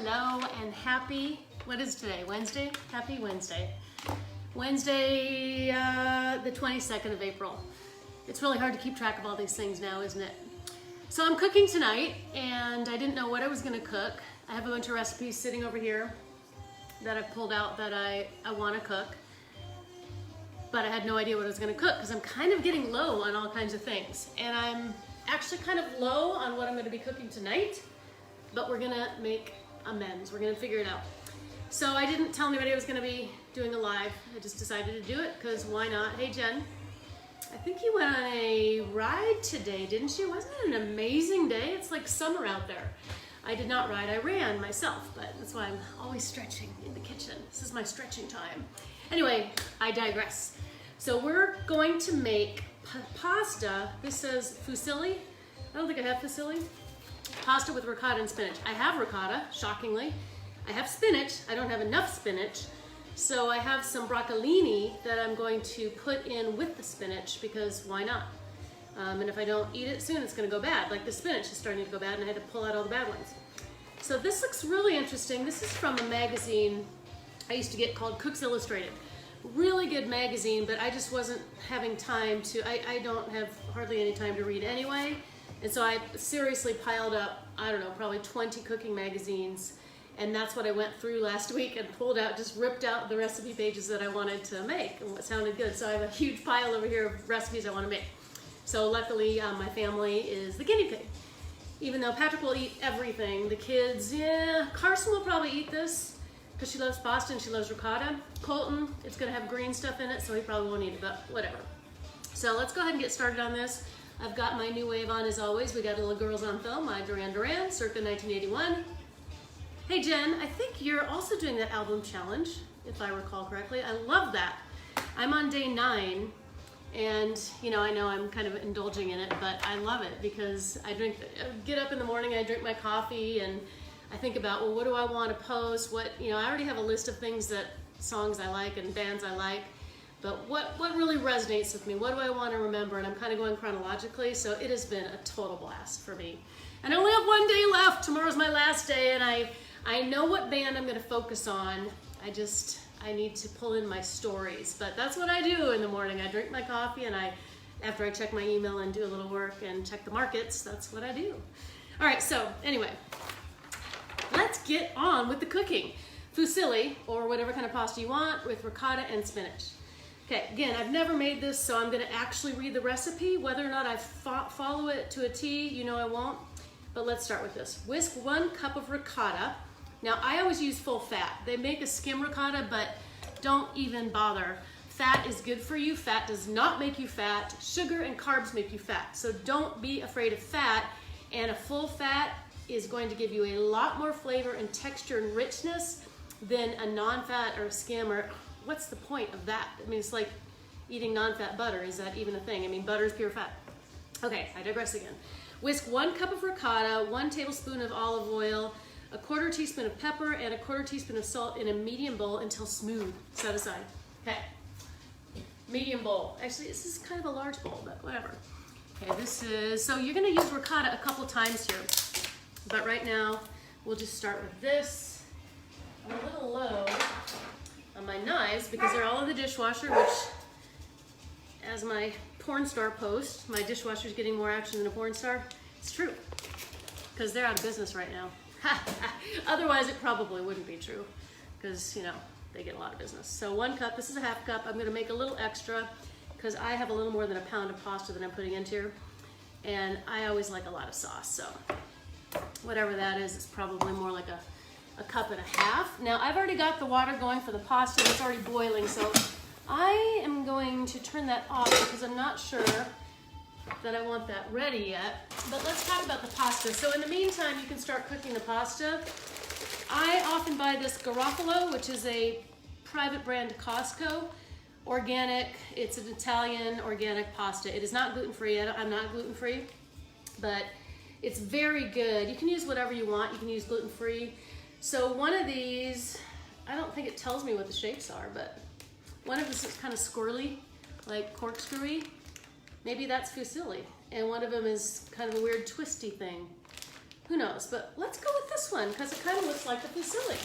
Hello and happy, what is today, Wednesday? Happy Wednesday. Wednesday, the 22nd of April. It's really hard to keep track of all these things now, isn't it? So I'm cooking tonight and I didn't know what I was gonna cook. I have a bunch of recipes sitting over here that I've pulled out that I wanna cook. But I had no idea what I was gonna cook because I'm kind of getting low on all kinds of things. And I'm actually kind of low on what I'm gonna be cooking tonight, but we're gonna make amends. We're gonna figure it out. So I didn't tell anybody I was gonna be doing a live. I just decided to do it because why not? Hey Jen, I think you went on a ride today, didn't you? Wasn't it an amazing day? It's like summer out there. I did not ride, I ran myself, but that's why I'm always stretching in the kitchen. This is my stretching time. Anyway, I digress. So we're going to make pasta. This says Fusilli. I don't think I have Fusilli. Pasta with ricotta and spinach. I have ricotta, shockingly. I have spinach. I don't have enough spinach. So I have some brocollini that I'm going to put in with the spinach because why not? And if I don't eat it soon, it's gonna go bad. Like the spinach is starting to go bad and I had to pull out all the bad ones. So this looks really interesting. This is from a magazine I used to get called Cooks Illustrated. Really good magazine, but I just wasn't having time to, I don't have hardly any time to read anyway. And so I seriously piled up, I don't know, probably 20 cooking magazines. And that's what I went through last week and pulled out, just ripped out the recipe pages that I wanted to make and what sounded good. So I have a huge pile over here of recipes I want to make. So luckily my family is the guinea pig. Even though Patrick will eat everything, the kids, yeah, Carson will probably eat this because she loves pasta and she loves ricotta. Colton, it's gonna have green stuff in it, so he probably won't eat it, but whatever. So let's go ahead and get started on this. I've got my new wave on as always. We got Little Girls on Film, my Duran Duran, circa 1981. Hey Jen, I think you're also doing that album challenge, if I recall correctly. I love that. I'm on day 9, and you know, I know I'm kind of indulging in it, but I love it because I get up in the morning, I drink my coffee, and I think about, well, what do I want to post? What, you know, I already have a list of things that, songs I like and bands I like, but what really resonates with me? What do I want to remember? And I'm kind of going chronologically, so it has been a total blast for me. And I only have 1 day left. Tomorrow's my last day, and I know what band I'm going to focus on. I need to pull in my stories, but that's what I do in the morning. I drink my coffee, and after I check my email and do a little work and check the markets, that's what I do. All right, so anyway, let's get on with the cooking. Fusilli, or whatever kind of pasta you want, with ricotta and spinach. Okay, again, I've never made this, so I'm gonna actually read the recipe. Whether or not I follow it to a T, you know I won't, but let's start with this. Whisk 1 cup of ricotta. Now, I always use full fat. They make a skim ricotta, but don't even bother. Fat is good for you. Fat does not make you fat. Sugar and carbs make you fat, so don't be afraid of fat, and a full fat is going to give you a lot more flavor and texture and richness than a non-fat or a skim, or what's the point of that? I mean, it's like eating non-fat butter. Is that even a thing? I mean, butter is pure fat. Okay, I digress again. Whisk 1 cup of ricotta, 1 tablespoon of olive oil, 1/4 teaspoon of pepper, and 1/4 teaspoon of salt in a medium bowl until smooth. Set aside. Okay, medium bowl. Actually, this is kind of a large bowl, but whatever. Okay, this is, so you're gonna use ricotta a couple times here, but right now, we'll just start with this. I'm a little low on my knives because they're all in the dishwasher, which, as my porn star post, my dishwasher's getting more action than a porn star. It's true, because they're out of business right now. Otherwise, it probably wouldn't be true, because, you know, they get a lot of business. So 1 cup, this is a 1/2 cup. I'm gonna make a little extra because I have a little more than a pound of pasta that I'm putting into here, and I always like a lot of sauce, so whatever that is, it's probably more like a 1.5 cups. Now, I've already got the water going for the pasta. It's already boiling, so I am going to turn that off because I'm not sure that I want that ready yet. But let's talk about the pasta. So in the meantime, you can start cooking the pasta. I often buy this Garofalo, which is a private brand Costco, organic. It's an Italian organic pasta. It is not gluten-free. I'm not gluten-free, but it's very good. You can use whatever you want. You can use gluten-free. So one of these, I don't think it tells me what the shapes are, but one of them is kind of squirrely, like corkscrewy. Maybe that's Fusilli. And one of them is kind of a weird twisty thing. Who knows? But let's go with this one because it kind of looks like the fusilli.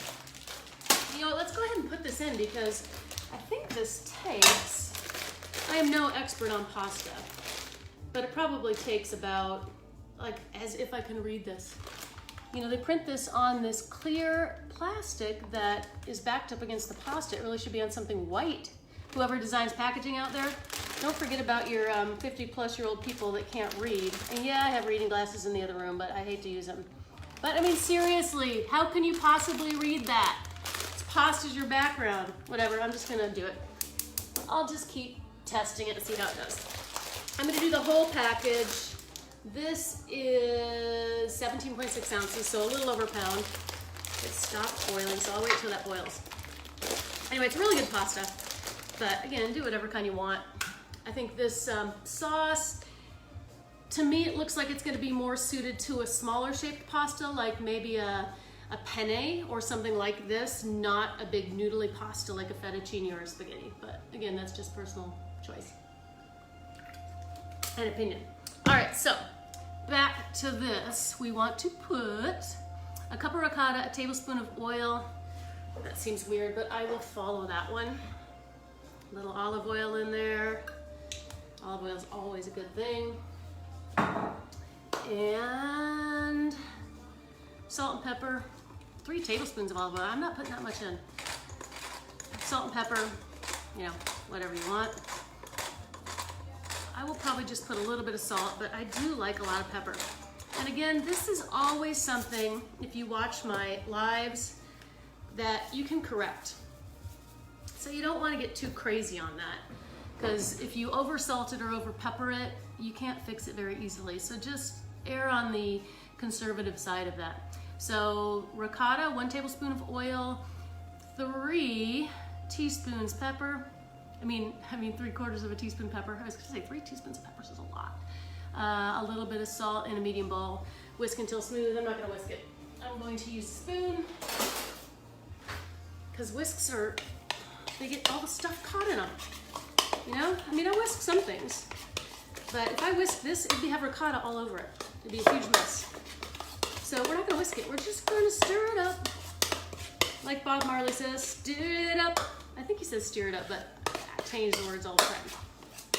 You know what, let's go ahead and put this in because I think this takes, I am no expert on pasta, but it probably takes about, like, as if I can read this. You know, they print this on this clear plastic that is backed up against the pasta. It really should be on something white. Whoever designs packaging out there, don't forget about your 50-plus-year-old people that can't read. And yeah, I have reading glasses in the other room, but I hate to use them. But I mean, seriously, how can you possibly read that? Pasta's your background. Whatever, I'm just gonna do it. I'll just keep testing it and see how it does. I'm gonna do the whole package. This is 17.6 ounces, so a little over a pound. It stopped boiling, so I'll wait till that boils. Anyway, it's really good pasta, but again, do whatever kind you want. I think this sauce, to me, it looks like it's gonna be more suited to a smaller shaped pasta, like maybe a penne or something like this, not a big noodly pasta like a fettuccine or a spaghetti. But again, that's just personal choice and opinion. All right, so back to this. We want to put a cup of ricotta, a tablespoon of oil. That seems weird, but I will follow that one. A little olive oil in there. Olive oil is always a good thing. And salt and pepper. 3 tablespoons of olive oil. I'm not putting that much in. Salt and pepper, you know, whatever you want. I will probably just put a little bit of salt, but I do like a lot of pepper. And again, this is always something, if you watch my lives, that you can correct. So you don't want to get too crazy on that, because if you over salt it or over pepper it, you can't fix it very easily. So just err on the conservative side of that. So ricotta, 1 tablespoon of oil, 3 teaspoons pepper. I mean 3/4 of a teaspoon pepper. I was gonna say 3 teaspoons of peppers is a lot. A little bit of salt in a medium bowl. Whisk until smooth. I'm not gonna whisk it. I'm going to use a spoon because whisks they get all the stuff caught in them. You know, I mean, I whisk some things, but if I whisk this, it'd have ricotta all over it. It'd be a huge mess. So we're not gonna whisk it. We're just gonna stir it up. Like Bob Marley says, stir it up. I think he says stir it up, but I change the words all the time.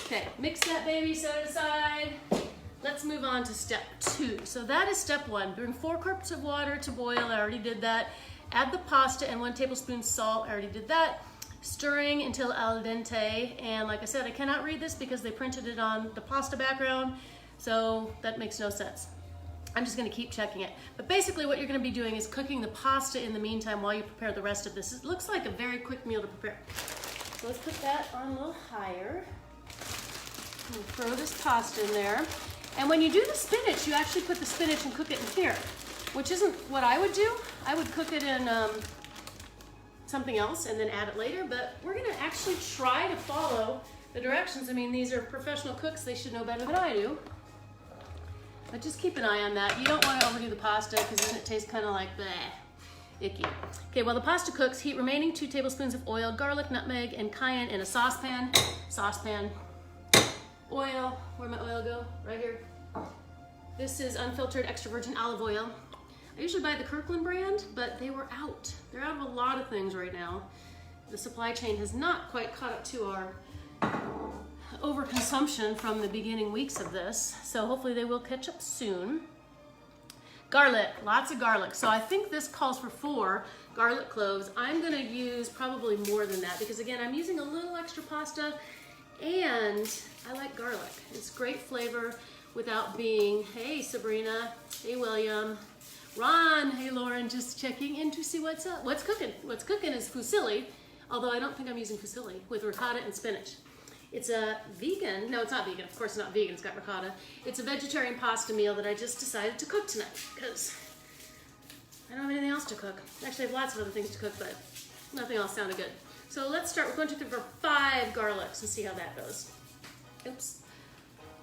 Okay, mix that baby, set it aside. Let's move on to step 2. So that is step 1. Bring 4 cups of water to boil. I already did that. Add the pasta and 1 tablespoon salt. I already did that. Stirring until al dente. And like I said, I cannot read this because they printed it on the pasta background. So that makes no sense. I'm just gonna keep checking it. But basically what you're gonna be doing is cooking the pasta in the meantime while you prepare the rest of this. It looks like a very quick meal to prepare. So let's put that on a little higher. And throw this pasta in there. And when you do the spinach, you actually put the spinach and cook it in here, which isn't what I would do. I would cook it in something else and then add it later, but we're gonna actually try to follow the directions. I mean, these are professional cooks. They should know better than I do. But just keep an eye on that. You don't want to overdo the pasta because then it tastes kind of like bleh, icky. Okay, while the pasta cooks, heat remaining 2 tablespoons of oil, garlic, nutmeg, and cayenne in a saucepan. Oil, where'd my oil go? Right here. This is unfiltered extra virgin olive oil. I usually buy the Kirkland brand, but they were out. They're out of a lot of things right now. The supply chain has not quite caught up to our overconsumption from the beginning weeks of this, so hopefully they will catch up soon. Garlic, lots of garlic. So I think this calls for 4 garlic cloves. I'm gonna use probably more than that because again, I'm using a little extra pasta and I like garlic. It's great flavor without being, hey Sabrina, hey William, Ron, hey Lauren, just checking in to see what's up. What's cooking? What's cooking is fusilli, although I don't think I'm using fusilli, with ricotta and spinach. It's a vegan, no, it's not vegan, of course it's not vegan, it's got ricotta. It's a vegetarian pasta meal that I just decided to cook tonight because I don't have anything else to cook. Actually, I have lots of other things to cook, but nothing else sounded good. So let's start with 1, 2, 3, 4, 5 garlics and see how that goes. Oops,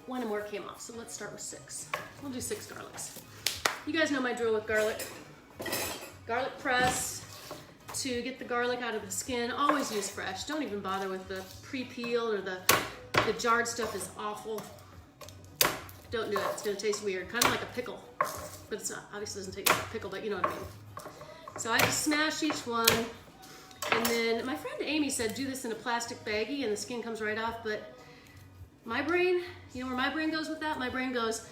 1 more came off, so let's start with 6. We'll do 6 garlics. You guys know my drill with garlic. Garlic press. To get the garlic out of the skin, always use fresh. Don't even bother with the pre-peeled or the jarred stuff is awful. Don't do it, it's gonna taste weird, kind of like a pickle. but it's not, obviously doesn't take pickle, but you know what I mean. So I just smash each one. And then my friend Amy said do this in a plastic baggie and the skin comes right off, but my brain, you know where my brain goes with that? My brain goes,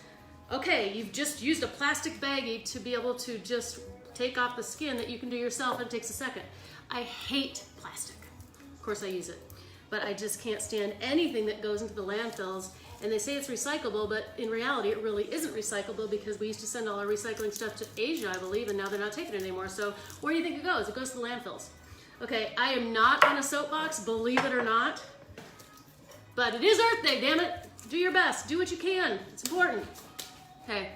okay, you've just used a plastic baggie to be able to just take off the skin that you can do yourself, and it takes a second. I hate plastic. Of course I use it, but I just can't stand anything that goes into the landfills. And they say it's recyclable, but in reality it really isn't recyclable because we used to send all our recycling stuff to Asia, I believe, and now they're not taking it anymore. So where do you think it goes? It goes to the landfills. Okay, I am not on a soapbox, believe it or not, but it is Earth Day, damn it. Do your best, do what you can, it's important. Okay,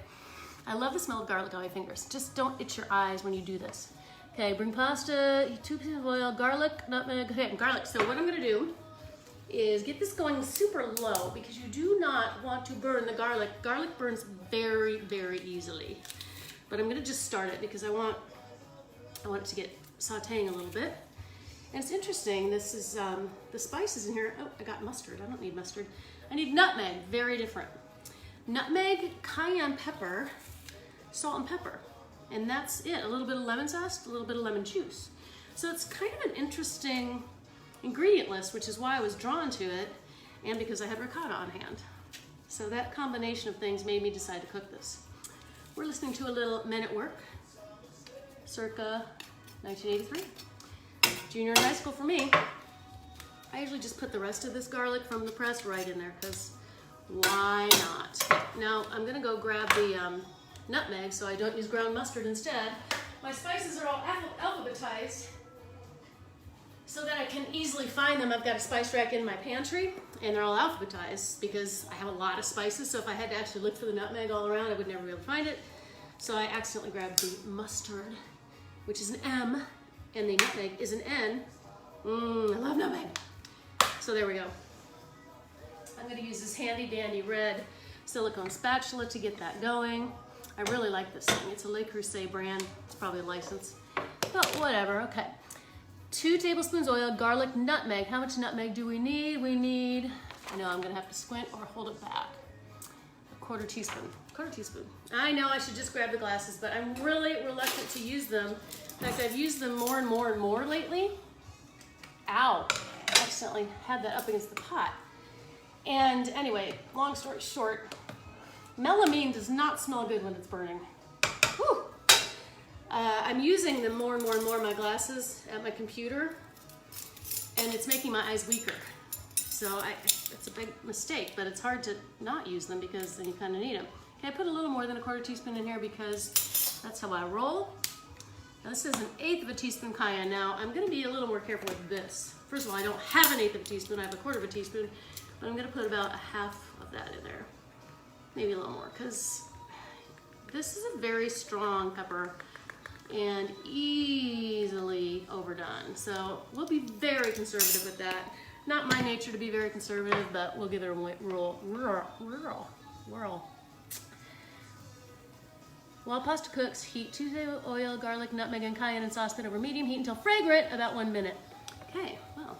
I love the smell of garlic on my fingers. Just don't itch your eyes when you do this. Okay, bring pasta, 2 pieces of oil, garlic, nutmeg, okay, garlic. So what I'm gonna do is get this going super low because you do not want to burn the garlic. Garlic burns very, very easily. But I'm gonna just start it because I want it to get sauteing a little bit. And it's interesting, this is, the spices in here, oh, I got mustard, I don't need mustard. I need nutmeg, very different. Nutmeg, cayenne pepper, salt and pepper. And that's it, a little bit of lemon zest, a little bit of lemon juice. So it's kind of an interesting ingredient list, which is why I was drawn to it, and because I had ricotta on hand. So that combination of things made me decide to cook this. We're listening to a little Men at Work, circa 1983. Junior in high school for me. I usually just put the rest of this garlic from the press right in there, because why not? Now I'm gonna go grab the nutmeg so I don't use ground mustard instead. My spices are all alphabetized so that I can easily find them. I've got a spice rack in my pantry and they're all alphabetized because I have a lot of spices, so if I had to actually look for the nutmeg all around, I would never be able to find it. So I accidentally grabbed the mustard, which is an M, and the nutmeg is an N. I love nutmeg. So there we go. I'm gonna use this handy dandy red silicone spatula to get that going. I really like this thing. It's a Le Creuset brand. It's probably a license, but whatever, okay. 2 tablespoons oil, garlic, nutmeg. How much nutmeg do we need? We need, I know I'm gonna have to squint or hold it back. A quarter teaspoon. I know I should just grab the glasses, but I'm really reluctant to use them. In fact, I've used them more and more and more lately. Ow, I accidentally had that up against the pot. And anyway, long story short, melamine does not smell good when it's burning. Whew. I'm using them more and more and more, my glasses, at my computer, and it's making my eyes weaker. So it's a big mistake, but it's hard to not use them because then you kind of need them. Okay, I put a little more than a quarter teaspoon in here because that's how I roll. Now this is 1/8 of a teaspoon cayenne. Now I'm gonna be a little more careful with this. First of all, I don't have 1/8 of a teaspoon, I have a quarter of a teaspoon, but I'm gonna put about 1/2 of that in there. Maybe a little more, because this is a very strong pepper and easily overdone. So we'll be very conservative with that. Not my nature to be very conservative, but we'll give it a whirl. While pasta cooks, heat 2 tablespoons of oil, garlic, nutmeg, and cayenne in saucepan over medium heat until fragrant, about 1 minute. Okay, well,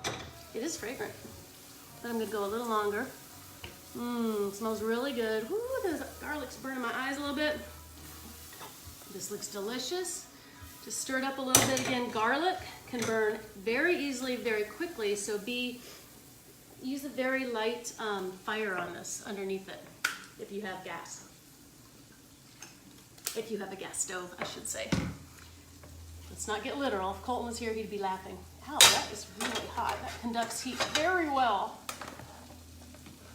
it is fragrant, but I'm gonna go a little longer. Smells really good. Woo, the garlic's burning my eyes a little bit. This looks delicious. Just stir it up a little bit. Again, garlic can burn very easily, very quickly, so use a very light fire on this underneath it if you have gas. If you have a gas stove, I should say. Let's not get literal. If Colton was here, he'd be laughing. Ow, that is really hot. That conducts heat very well.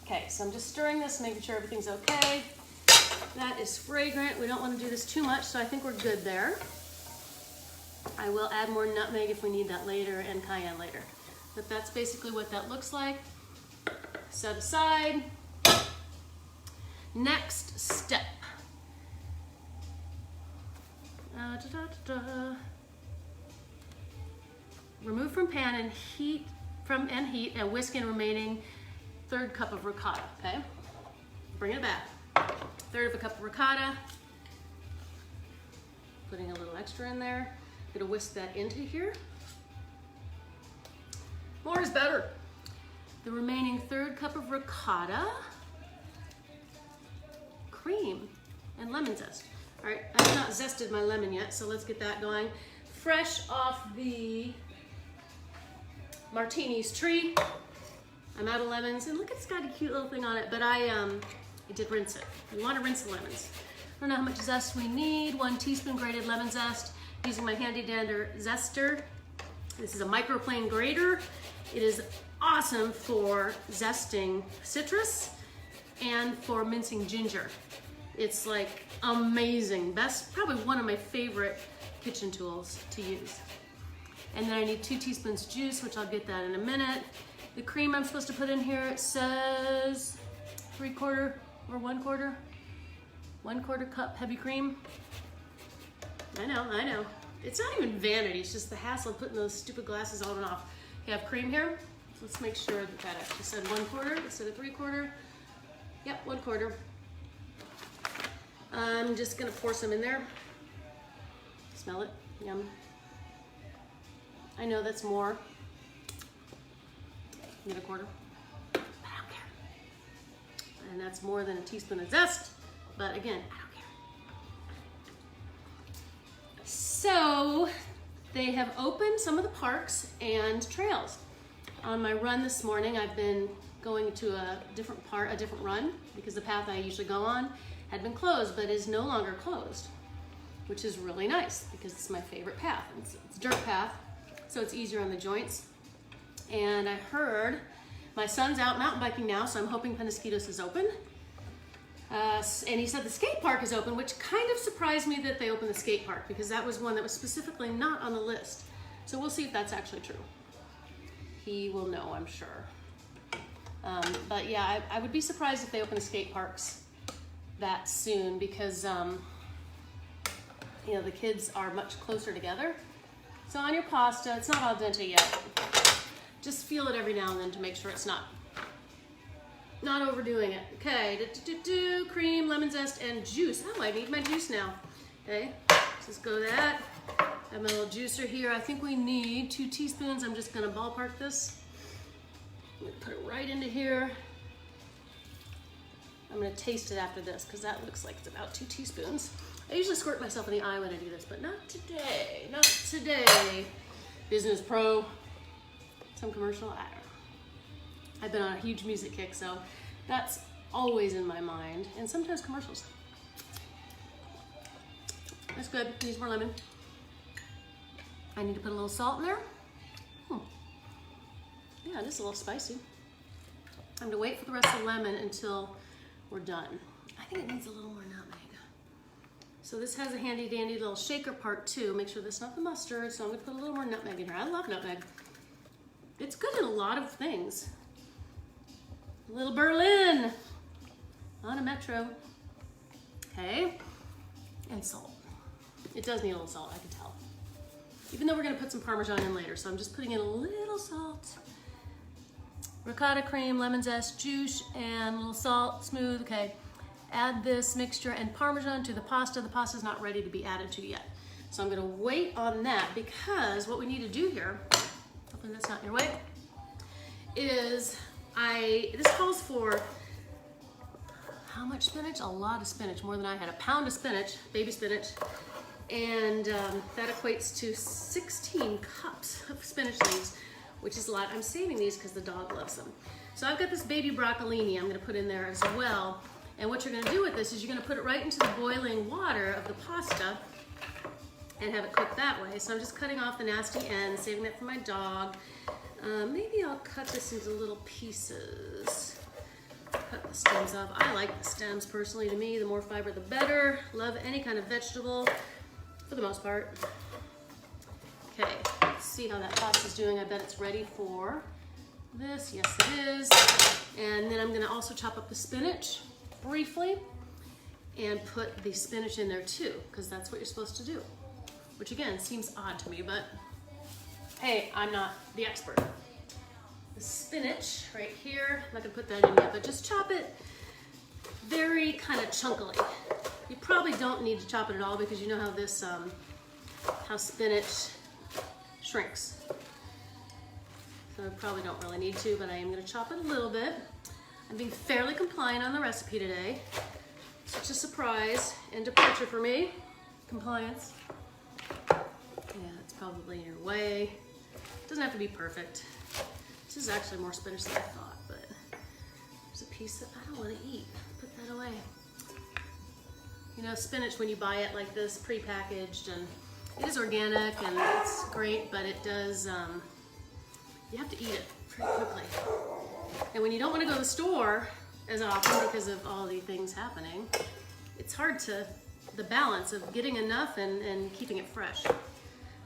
Okay, so I'm just stirring this, making sure everything's okay. That is fragrant. We don't want to do this too much, so I think we're good there. I will add more nutmeg if we need that later, and cayenne later. But that's basically what that looks like. Set aside. Next step. Remove from pan and heat and whisk in remaining 1/3 cup of ricotta, okay? Bring it back. 1/3 cup of ricotta. Putting a little extra in there. Gonna whisk that into here. More is better. The remaining 1/3 cup of ricotta, cream, and lemon zest. All right, I've not zested my lemon yet, so let's get that going. Fresh off the Martini's tree. I'm out of lemons, and look, it's got a cute little thing on it, but I did rinse it. You want to rinse the lemons. I don't know how much zest we need. 1 teaspoon grated lemon zest using my handy dandy zester. This is a microplane grater. It is awesome for zesting citrus and for mincing ginger. It's like amazing. Best, probably one of my favorite kitchen tools to use. And then I need 2 teaspoons juice, which I'll get that in a minute. The cream I'm supposed to put in here, it says 3/4 or 1/4. 1/4 cup heavy cream. I know. It's not even vanity, it's just the hassle of putting those stupid glasses on and off. You have cream here. So let's make sure that that actually said 1/4 instead of 3/4. Yep, 1/4. I'm just gonna pour some in there. Smell it, yum. I know that's more. Get 1/4, but I don't care. And that's more than a teaspoon of zest, but again, I don't care. So they have opened some of the parks and trails. On my run this morning, I've been going to a different run, because the path I usually go on had been closed, but is no longer closed, which is really nice because it's my favorite path. It's a dirt path, so it's easier on the joints. And I heard my son's out mountain biking now, so I'm hoping Penasquitos is open. And he said the skate park is open, which kind of surprised me that they opened the skate park, because that was one that was specifically not on the list. So we'll see if that's actually true. He will know, I'm sure. But yeah, I would be surprised if they open the skate parks that soon, because you know, the kids are much closer together. So on your pasta, it's not al dente yet. Just feel it every now and then to make sure it's not overdoing it. Okay, cream, lemon zest, and juice. Oh, I need my juice now. Okay, let's just go that. I have my little juicer here. I think we need 2 teaspoons. I'm just gonna ballpark this. I'm gonna put it right into here. I'm gonna taste it after this, because that looks like it's about 2 teaspoons. I usually squirt myself in the eye when I do this, but not today, not today. Business Pro, some commercial, I don't know. I've been on a huge music kick, so that's always in my mind, and sometimes commercials. That's good, needs more lemon. I need to put a little salt in there. Yeah, this is a little spicy. I'm gonna wait for the rest of the lemon until we're done. I think it needs a little more nutmeg. So this has a handy dandy little shaker part too. Make sure that's not the mustard, so I'm gonna put a little more nutmeg in here. I love nutmeg. It's good in a lot of things. A little Berlin on a Metro. Okay, and salt. It does need a little salt, I can tell. Even though we're gonna put some Parmesan in later, so I'm just putting in a little salt. Ricotta cream, lemon zest, juice, and a little salt, smooth, okay. Add this mixture and Parmesan to the pasta. The pasta's not ready to be added to yet. So I'm gonna wait on that, because what we need to do here, hopefully that's not in your way, is this calls for how much spinach? A lot of spinach, more than I had. A pound of spinach, baby spinach, and that equates to 16 cups of spinach leaves, which is a lot. I'm saving these because the dog loves them. So I've got this baby brocollini I'm gonna put in there as well. And what you're gonna do with this is you're gonna put it right into the boiling water of the pasta and have it cooked that way. So I'm just cutting off the nasty ends, saving that for my dog. Maybe I'll cut this into little pieces. Cut the stems off. I like the stems personally. To me, the more fiber, the better. Love any kind of vegetable, for the most part. Okay, let's see how that pasta's doing. I bet it's ready for this. Yes, it is. And then I'm gonna also chop up the spinach briefly and put the spinach in there too, because that's what you're supposed to do. Which again, seems odd to me, but hey, I'm not the expert. The spinach right here, I'm not gonna put that in yet, but just chop it very kind of chunkily. You probably don't need to chop it at all, because you know how this, how spinach shrinks. So I probably don't really need to, but I am gonna chop it a little bit. I'm being fairly compliant on the recipe today. Such a surprise and departure for me. Compliance. Yeah, it's probably in your way. Doesn't have to be perfect. This is actually more spinach than I thought, but there's a piece that I don't want to eat. Put that away. You know, spinach, when you buy it like this, pre-packaged, and it is organic and it's great, but it does, you have to eat it pretty quickly. And when you don't want to go to the store as often because of all the things happening, it's hard to, the balance of getting enough and keeping it fresh.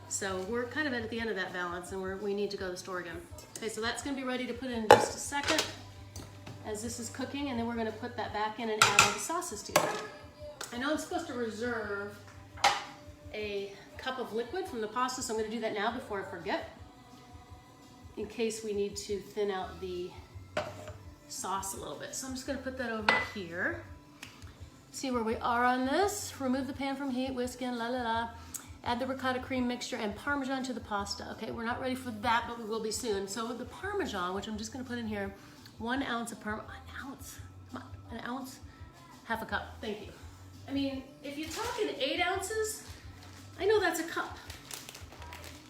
So we're kind of at the end of that balance, and we need to go to the store again. Okay, so that's gonna be ready to put in just a second as this is cooking, and then we're gonna put that back in and add all the sauces together. I know I'm supposed to reserve a cup of liquid from the pasta, so I'm gonna do that now before I forget, in case we need to thin out the sauce a little bit. So I'm just gonna put that over here. See where we are on this. Remove the pan from heat, whisk in, la la la. Add the ricotta cream mixture and Parmesan to the pasta. Okay, we're not ready for that, but we will be soon. So with the Parmesan, which I'm just gonna put in here, 1 ounce of Parmesan, an ounce, half a cup, thank you. I mean, if you're talking 8 ounces, I know that's a cup,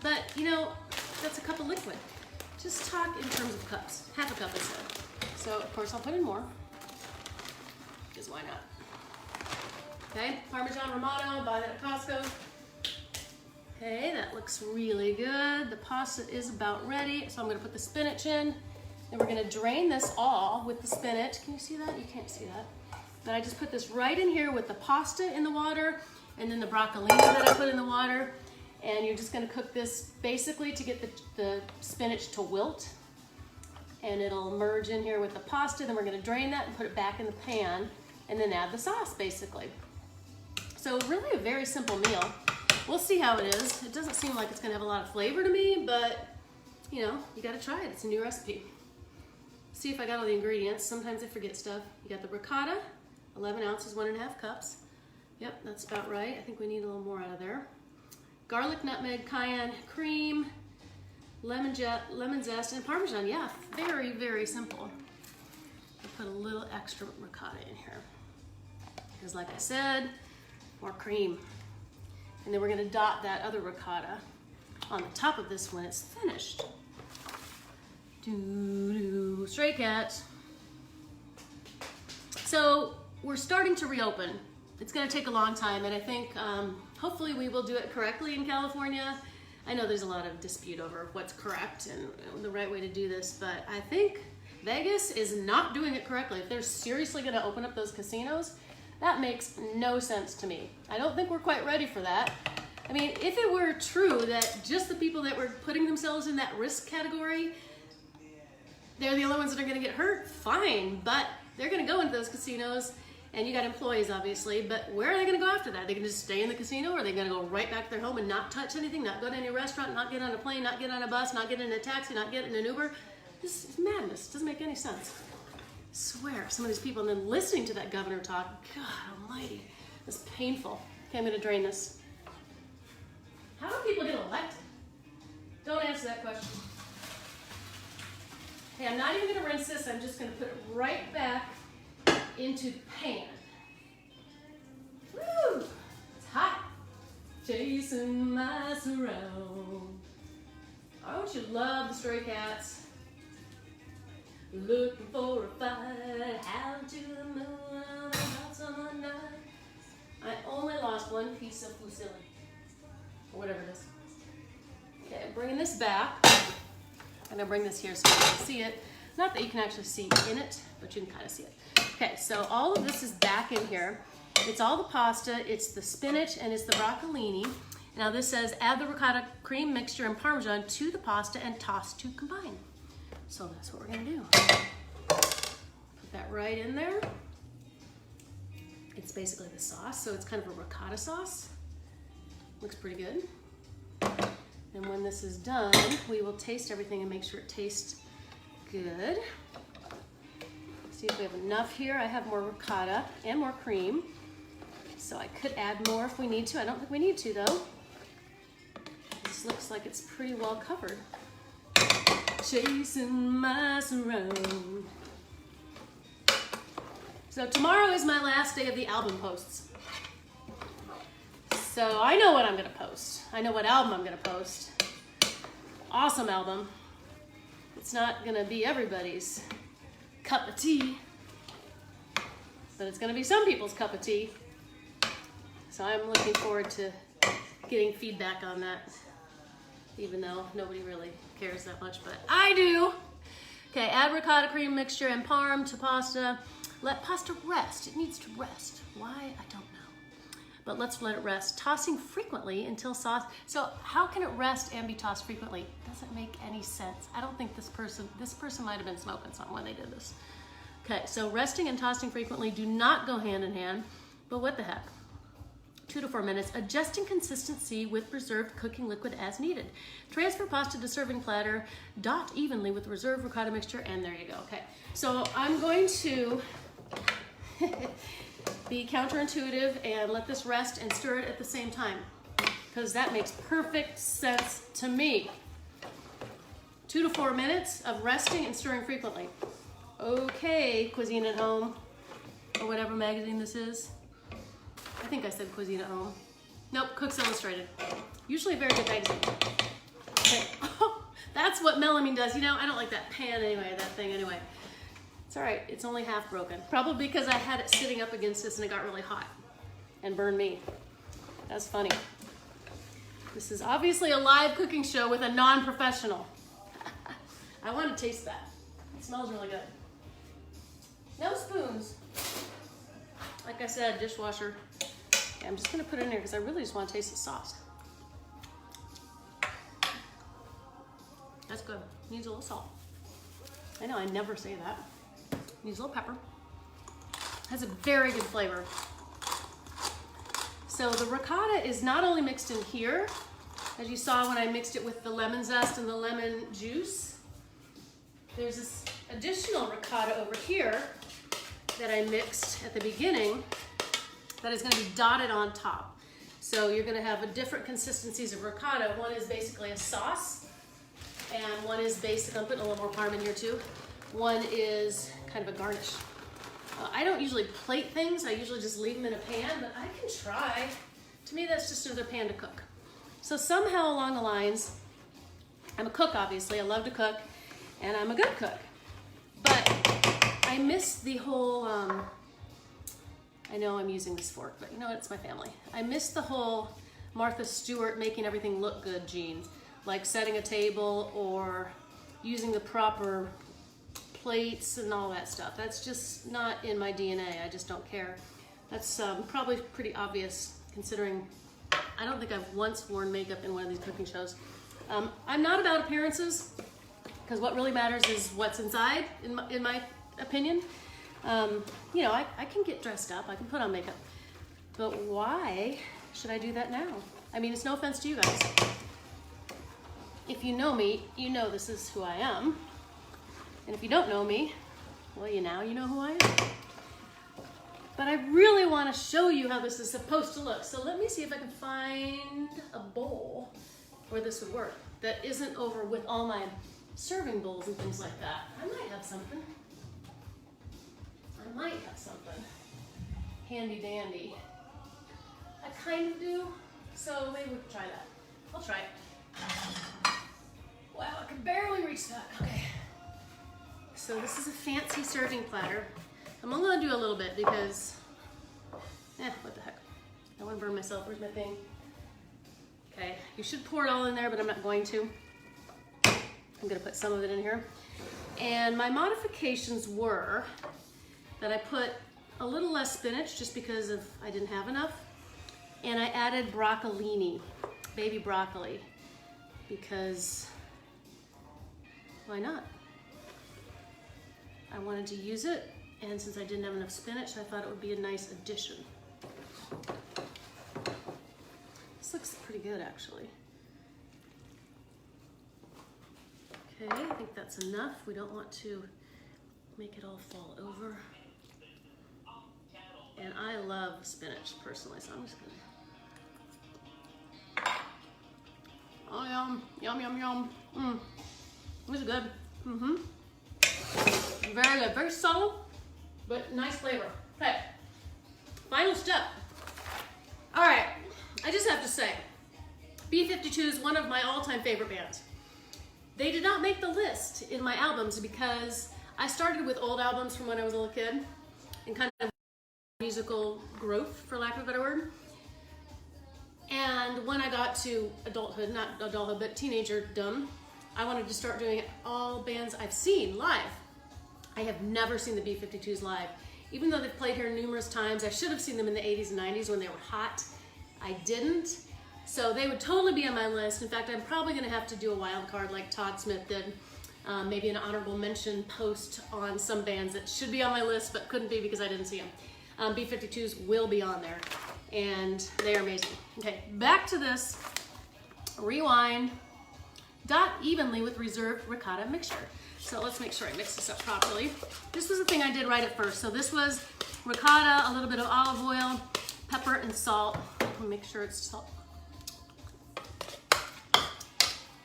but you know, that's a cup of liquid. Just talk in terms of cups, half a cup instead. So of course I'll put in more, because why not? Okay, Parmesan Romano, buy that at Costco. Okay, that looks really good. The pasta is about ready, so I'm gonna put the spinach in, and we're gonna drain this all with the spinach. Can you see that? You can't see that. But I just put this right in here with the pasta in the water, and then the broccolini that I put in the water, and you're just gonna cook this basically to get the spinach to wilt, and it'll merge in here with the pasta. Then we're gonna drain that and put it back in the pan, and then add the sauce basically. So really a very simple meal. We'll see how it is. It doesn't seem like it's gonna have a lot of flavor to me, but you know, you gotta try it. It's a new recipe. See if I got all the ingredients. Sometimes I forget stuff. You got the ricotta, 11 ounces, 1.5 cups. Yep, that's about right. I think we need a little more out of there. Garlic, nutmeg, cayenne, cream, lemon zest, and Parmesan. Yeah, very, very simple. I'll put a little extra ricotta in here. Because like I said, more cream. And then we're gonna dot that other ricotta on the top of this when it's finished. Doo-doo, stray cat. So we're starting to reopen. It's gonna take a long time, and I think hopefully we will do it correctly in California. I know there's a lot of dispute over what's correct and the right way to do this, but I think Vegas is not doing it correctly. If they're seriously gonna open up those casinos, that makes no sense to me. I don't think we're quite ready for that. I mean, if it were true that just the people that were putting themselves in that risk category, they're the only ones that are gonna get hurt, fine, but they're gonna go into those casinos, and you got employees obviously, but where are they gonna go after that? Are they gonna just stay in the casino, or are they gonna go right back to their home and not touch anything, not go to any restaurant, not get on a plane, not get on a bus, not get in a taxi, not get in an Uber? This is madness, it doesn't make any sense. I swear, some of these people, and then listening to that governor talk, God almighty, it's painful. Okay, I'm gonna drain this. How do people get elected? Don't answer that question. Okay, I'm not even gonna rinse this, I'm just gonna put it right back into the pan. Woo! It's hot. Chasing mice around. Don't you love the stray cats? Looking for a fight, out to the moon on a hot summer night. I only lost one piece of Fusilli, or whatever it is. Okay, I'm bringing this back. I'm gonna bring this here so you can see it. Not that you can actually see in it, but you can kind of see it. Okay, so all of this is back in here. It's all the pasta, it's the spinach, and it's the broccolini. Now this says, add the ricotta cream mixture and Parmesan to the pasta and toss to combine. So that's what we're gonna do. Put that right in there. It's basically the sauce, so it's kind of a ricotta sauce. Looks pretty good. And when this is done, we will taste everything and make sure it tastes good. See if we have enough here. I have more ricotta and more cream, so I could add more if we need to. I don't think we need to though. This looks like it's pretty well covered. Chasing mice around. So tomorrow is my last day of the album posts. So I know what I'm gonna post. I know what album I'm gonna post. Awesome album. It's not gonna be everybody's cup of tea, but it's gonna be some people's cup of tea. So I'm looking forward to getting feedback on that, even though nobody really cares that much, but I do. Okay, add ricotta cream mixture and parm to pasta. Let pasta rest. It needs to rest. Why? I don't know. But let's let it rest. Tossing frequently until sauce. So how can it rest and be tossed frequently? Doesn't make any sense. I don't think this person might have been smoking something when they did this. Okay, so resting and tossing frequently do not go hand in hand, but what the heck? 2 to 4 minutes, adjusting consistency with reserved cooking liquid as needed. Transfer pasta to serving platter, dot evenly with reserved ricotta mixture, and there you go. Okay, so I'm going to be counterintuitive and let this rest and stir it at the same time, because that makes perfect sense to me. 2 to 4 minutes of resting and stirring frequently. Okay, Cuisine at Home, or whatever magazine this is. I think I said Cuisine at Home. Nope, Cooks Illustrated. Usually a very good magazine. Okay. Oh, that's what melamine does. You know, I don't like that pan anyway, that thing anyway. It's all right, it's only half broken. Probably because I had it sitting up against this and it got really hot and burned me. That's funny. This is obviously a live cooking show with a non-professional. I want to taste that. It smells really good. No spoons. Like I said, dishwasher. Okay, I'm just gonna put it in here because I really just want to taste the sauce. That's good. Needs a little salt. I know, I never say that. Needs a little pepper. Has a very good flavor. So the ricotta is not only mixed in here, as you saw when I mixed it with the lemon zest and the lemon juice. There's this additional ricotta over here that I mixed at the beginning that is going to be dotted on top. So you're going to have a different consistencies of ricotta. One is basically a sauce, and one is basic. I'm putting a little more parm in here too. One is kind of a garnish. I don't usually plate things. I usually just leave them in a pan, but I can try. To me, that's just another pan to cook. So somehow along the lines, I'm a cook, obviously. I love to cook, and I'm a good cook. But I miss the whole, I know I'm using this fork, but you know what, it's my family. I miss the whole Martha Stewart making everything look good gene, like setting a table or using the proper plates and all that stuff. That's just not in my DNA. I just don't care. That's probably pretty obvious considering I don't think I've once worn makeup in one of these cooking shows. I'm not about appearances because what really matters is what's inside, in my opinion. You know, I can get dressed up, I can put on makeup, but why should I do that now? I mean, it's no offense to you guys. If you know me, you know this is who I am. And if you don't know me, well, you know who I am. But I really want to show you how this is supposed to look. So let me see if I can find a bowl where this would work that isn't over with all my serving bowls and things like that. I might have something. Handy dandy. I kind of do, so maybe we can try that. I'll try it. Wow, I can barely reach that. Okay. So this is a fancy serving platter. I'm only gonna do a little bit because, what the heck. I don't wanna burn myself. Where's my thing? Okay, you should pour it all in there, but I'm not going to. I'm gonna put some of it in here. And my modifications were that I put a little less spinach just because I didn't have enough. And I added brocollini, baby broccoli, because why not? I wanted to use it, and since I didn't have enough spinach, I thought it would be a nice addition. This looks pretty good, actually. Okay, I think that's enough. We don't want to make it all fall over. And I love spinach, personally, so I'm just gonna... Oh, yum, yum, yum, yum. This is good. Very good, very subtle, but nice flavor. Okay, final step. All right, I just have to say, B-52 is one of my all-time favorite bands. They did not make the list in my albums because I started with old albums from when I was a little kid and kind of musical growth, for lack of a better word. And when I got to adulthood, not adulthood, but teenagerdom, I wanted to start doing all bands I've seen live. I have never seen the B-52s live. Even though they've played here numerous times, I should have seen them in the 80s and 90s when they were hot. I didn't. So they would totally be on my list. In fact, I'm probably gonna have to do a wild card like Todd Smith did. Maybe an honorable mention post on some bands that should be on my list but couldn't be because I didn't see them. B-52s will be on there and they are amazing. Okay, back to this rewind, dot evenly with reserved ricotta mixture. So let's make sure I mix this up properly. This was the thing I did right at first. So this was ricotta, a little bit of olive oil, pepper and salt. Let me make sure it's salt. A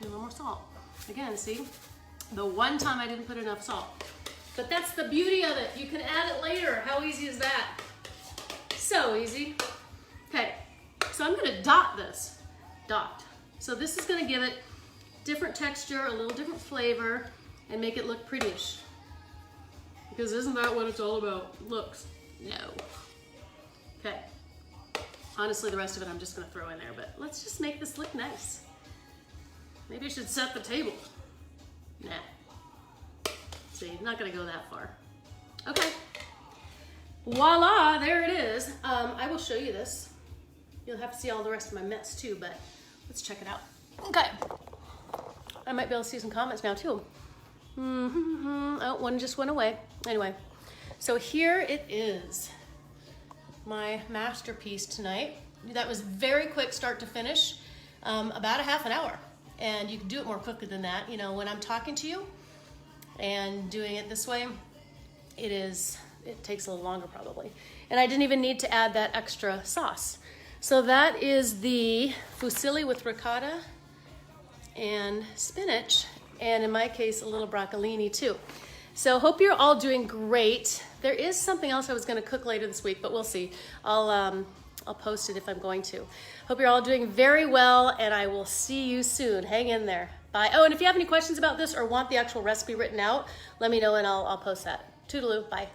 little more salt. Again, see? The one time I didn't put enough salt. But that's the beauty of it. You can add it later. How easy is that? So easy. Okay, so I'm gonna dot this. Dot. So this is gonna give it different texture, a little different flavor, and make it look prettyish. Because isn't that what it's all about? Looks. No. Okay. Honestly, the rest of it I'm just gonna throw in there, but let's just make this look nice. Maybe I should set the table. Nah. See, not gonna go that far. Okay. Voila, there it is. I will show you this. You'll have to see all the rest of my mess too, but let's check it out. Okay. I might be able to see some comments now too. Oh, one just went away. Anyway, so here it is. My masterpiece tonight. That was very quick start to finish, about a half an hour. And you can do it more quickly than that. You know, when I'm talking to you and doing it this way, it takes a little longer probably. And I didn't even need to add that extra sauce. So that is the fusilli with ricotta and spinach, and in my case, a little brocollini too. So hope you're all doing great. There is something else I was gonna cook later this week, but we'll see. I'll post it if I'm going to. Hope you're all doing very well, and I will see you soon. Hang in there. Bye. Oh, and if you have any questions about this or want the actual recipe written out, let me know and I'll post that. Toodaloo. Bye.